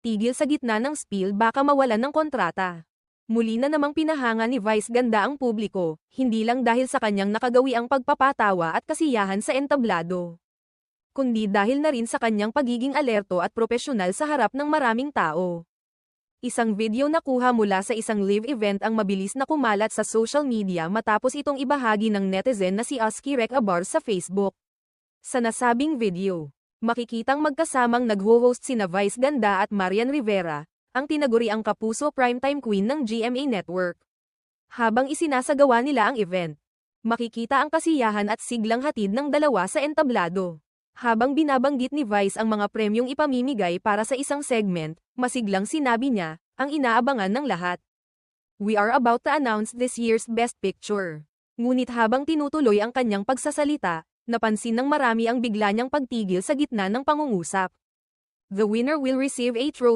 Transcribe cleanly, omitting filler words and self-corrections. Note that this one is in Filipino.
tigil sa gitna ng spill baka mawalan ng kontrata. Muli na namang pinahanga ni Vice Ganda ang publiko, hindi lang dahil sa kanyang nakagawiang pagpapatawa at kasiyahan sa entablado, kundi dahil na rin sa kanyang pagiging alerto at propesyonal sa harap ng maraming tao. Isang video na kuha mula sa isang live event ang mabilis na kumalat sa social media matapos itong ibahagi ng netizen na si Oski Rec Abar sa Facebook. Sa nasabing video, makikitang magkasamang nagho-host sina Vice Ganda at Marian Rivera, ang tinaguriang kapuso primetime queen ng GMA Network. Habang isinasagawa nila ang event, makikita ang kasiyahan at siglang hatid ng dalawa sa entablado. Habang binabanggit ni Vice ang mga premyong ipamimigay para sa isang segment, masiglang sinabi niya, ang inaabangan ng lahat. "We are about to announce this year's Best Picture." Ngunit habang tinutuloy ang kanyang pagsasalita, napansin ng marami ang bigla niyang pagtigil sa gitna ng pangungusap. "The winner will receive a trophy